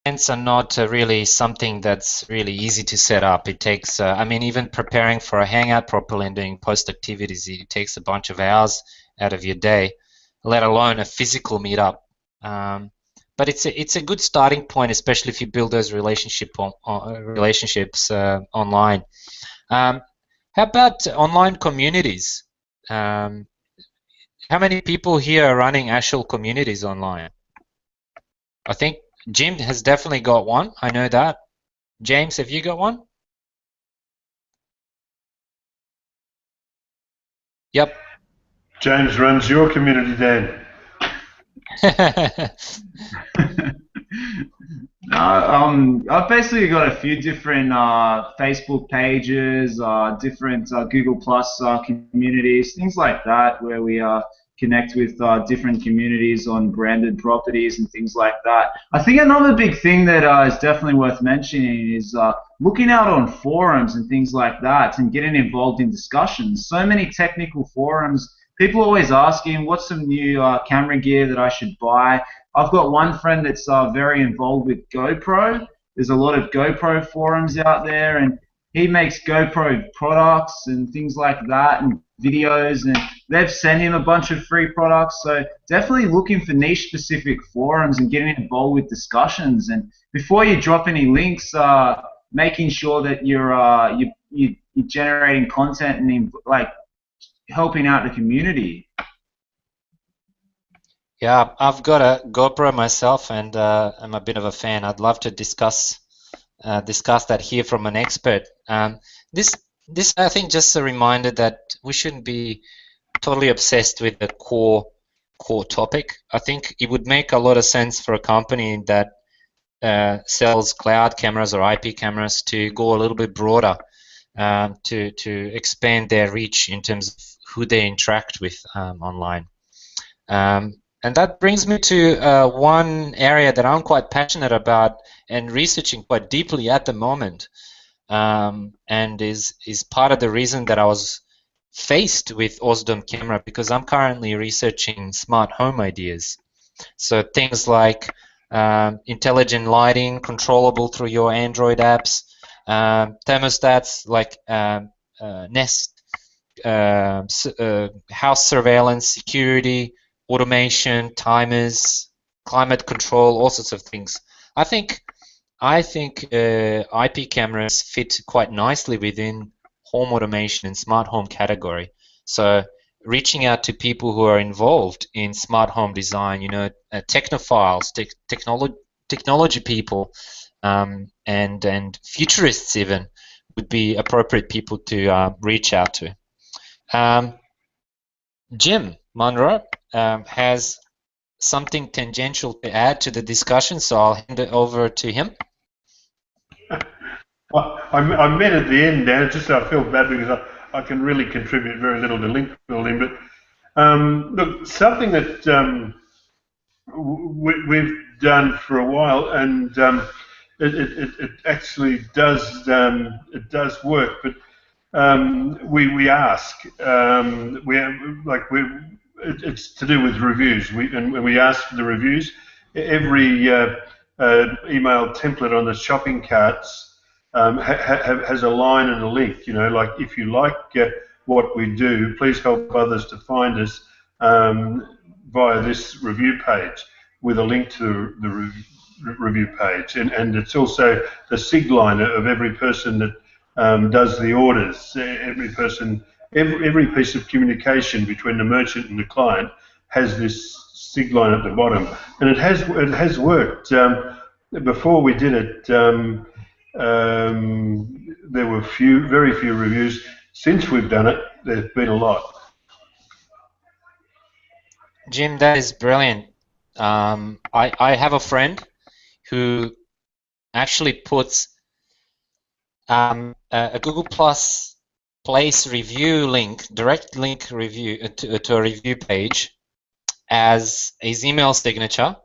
[SPEAKER 1] Events are not really something that's really easy to set up. It takes, I mean, even preparing for a hangout properly and doing post activities, it takes a bunch of hours out of your day, let alone a physical meetup. But it's a good starting point, especially if you build those relationships online. How about online communities? How many people here are running actual communities online? I think Jim has definitely got one. I know that. James, have you got one? Yep.
[SPEAKER 5] James runs your community, Dan.
[SPEAKER 4] I've basically got a few different Facebook pages, different Google Plus communities, things like that, where we connect with different communities on branded properties and things like that. I think another big thing that is definitely worth mentioning is looking out on forums and things like that and getting involved in discussions. So many technical forums. People always asking, what's some new camera gear that I should buy? I've got one friend that's very involved with GoPro. There's a lot of GoPro forums out there, and he makes GoPro products and things like that and videos, and they've sent him a bunch of free products. So definitely looking for niche-specific forums and getting involved with discussions. And before you drop any links, making sure that you're generating content and like helping out the community.
[SPEAKER 1] Yeah, I've got a GoPro myself, and I'm a bit of a fan. I'd love to discuss that here from an expert. This I think just a reminder that we shouldn't be totally obsessed with the core topic. I think it would make a lot of sense for a company that sells cloud cameras or IP cameras to go a little bit broader, to expand their reach in terms of who they interact with online. And that brings me to one area that I'm quite passionate about and researching quite deeply at the moment, and is part of the reason that I was faced with Ausdom camera, because I'm currently researching smart home ideas. So things like intelligent lighting, controllable through your Android apps, thermostats like Nest, house surveillance, security, automation, timers, climate control, all sorts of things. I think IP cameras fit quite nicely within home automation and smart home category. So reaching out to people who are involved in smart home design, you know, technophiles, technology people, and futurists even would be appropriate people to reach out to. Jim Monroe has something tangential to add to the discussion, so I'll hand it over to him.
[SPEAKER 5] Well, I met at the end, Dan. It's just I feel bad because I can really contribute very little to link building. But look, something that we've done for a while, and it actually does work. But we ask. It's to do with reviews. We ask for the reviews. Every email template on the shopping carts has a line and a link. You know, like if you like what we do, please help others to find us via this review page with a link to the review page. And it's also the SIG line of every person that does the orders. Every piece of communication between the merchant and the client has this SIG line at the bottom, and it has worked. Before we did it, there were very few reviews. Since we've done it, there's been a lot.
[SPEAKER 1] Jim, that is brilliant. I have a friend who actually puts a Google Plus Place review link, direct link review to a review page as his email signature,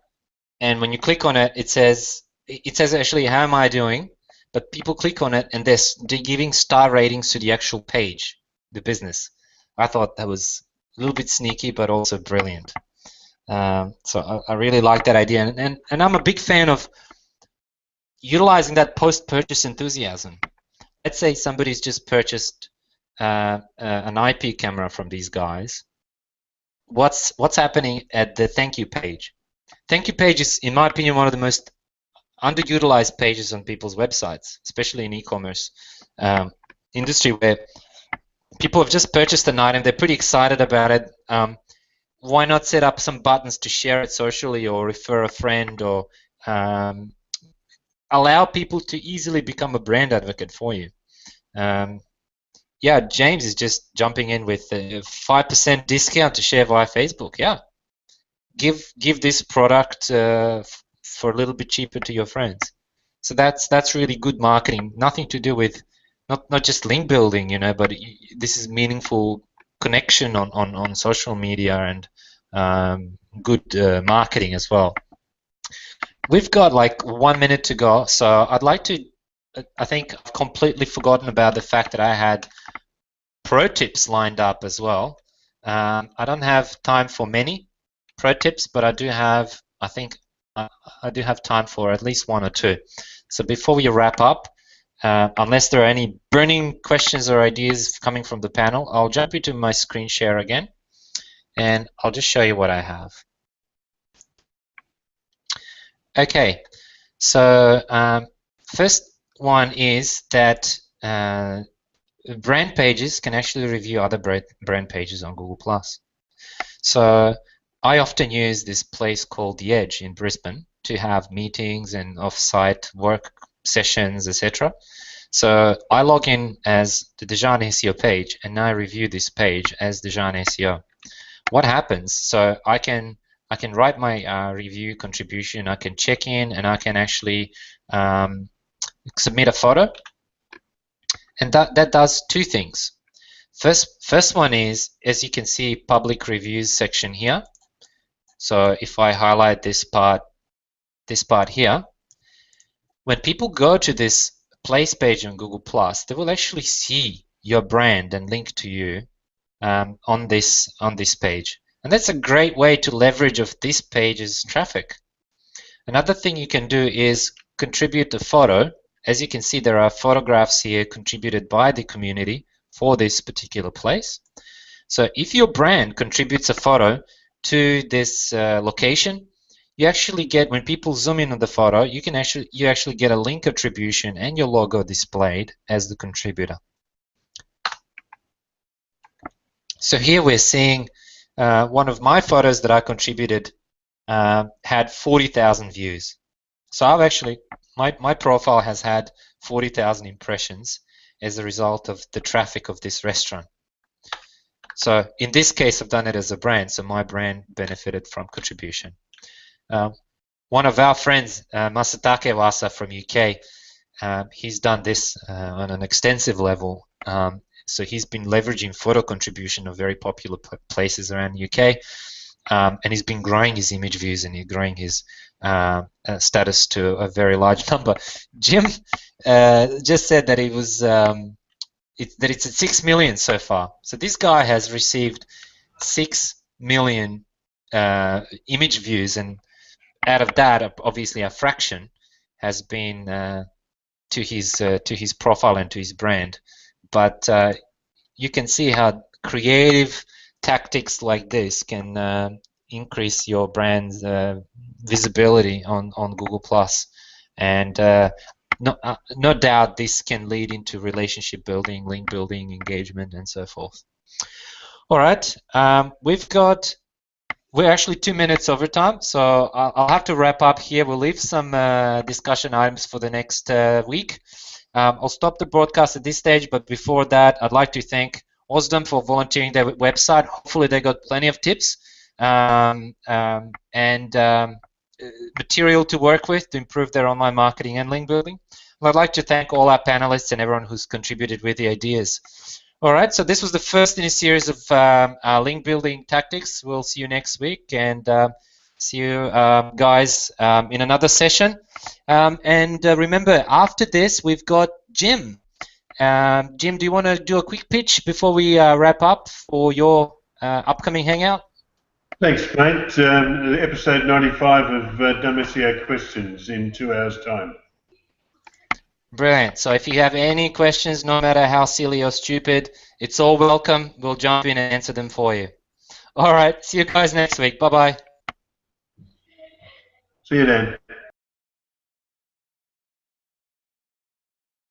[SPEAKER 1] and when you click on it, it says actually how am I doing, but people click on it and they're giving star ratings to the actual page, the business. I thought that was a little bit sneaky, but also brilliant. So I really like that idea, and I'm a big fan of utilizing that post-purchase enthusiasm. Let's say somebody's just purchased an IP camera from these guys. What's happening at the thank you page? Thank you page is, in my opinion, one of the most underutilized pages on people's websites, especially in e-commerce industry, where people have just purchased an item, they're pretty excited about it. Why not set up some buttons to share it socially or refer a friend, or allow people to easily become a brand advocate for you? Yeah, James is just jumping in with a 5% discount to share via Facebook. Yeah, give this product for a little bit cheaper to your friends. So that's really good marketing. Nothing to do with not just link building, you know, but this is meaningful connection on social media and good marketing as well. We've got like 1 minute to go, so I'd like to. I think I've completely forgotten about the fact that I had pro tips lined up as well. I don't have time for many pro tips, but I do have. I think I do have time for at least one or two. So before we wrap up, unless there are any burning questions or ideas coming from the panel, I'll jump into my screen share again, and I'll just show you what I have. Okay, so first one is that brand pages can actually review other brand pages on Google+. So I often use this place called DEJAN in Brisbane to have meetings and off-site work sessions, etc. So I log in as the DEJAN SEO page, and I review this page as DEJAN SEO. What happens? So I can write my review contribution, I can check in, and I can actually submit a photo. And that does two things. First one is, as you can see, public reviews section here. So if I highlight this part here, when people go to this place page on Google+, they will actually see your brand and link to you on this page. And that's a great way to leverage of this page's traffic. Another thing you can do is contribute a photo. As you can see, there are photographs here contributed by the community for this particular place. So if your brand contributes a photo to this location, you actually get, when people zoom in on the photo, you actually get a link attribution and your logo displayed as the contributor. So here we're seeing one of my photos that I contributed had 40,000 views. So I've actually, my profile has had 40,000 impressions as a result of the traffic of this restaurant. So in this case, I've done it as a brand, so my brand benefited from contribution. One of our friends, Masatake Wasa from UK, he's done this on an extensive level. So he's been leveraging photo contribution of very popular places around the UK, and he's been growing his image views and he's growing his status to a very large number. Jim just said that it was it's at 6 million so far. So this guy has received 6 million image views, and out of that, obviously a fraction has been to his profile and to his brand. But you can see how creative tactics like this can increase your brand's visibility on Google+. And no doubt this can lead into relationship building, link building, engagement, and so forth. All right, we're actually 2 minutes over time, so I'll have to wrap up here. We'll leave some discussion items for the next week. I'll stop the broadcast at this stage, but before that, I'd like to thank Ausdom for volunteering their website. Hopefully they got plenty of tips and material to work with to improve their online marketing and link building. And I'd like to thank all our panelists and everyone who's contributed with the ideas. All right, so this was the first in a series of link building tactics. We'll see you next week, and see you guys in another session. And remember, after this, we've got Jim. Jim, do you want to do a quick pitch before we wrap up for your upcoming hangout?
[SPEAKER 5] Thanks, mate. Episode 95 of Dumb SEO Questions in 2 hours' time.
[SPEAKER 1] Brilliant. So if you have any questions, no matter how silly or stupid, it's all welcome. We'll jump in and answer them for you. All right. See you guys next week. Bye-bye.
[SPEAKER 5] See you then.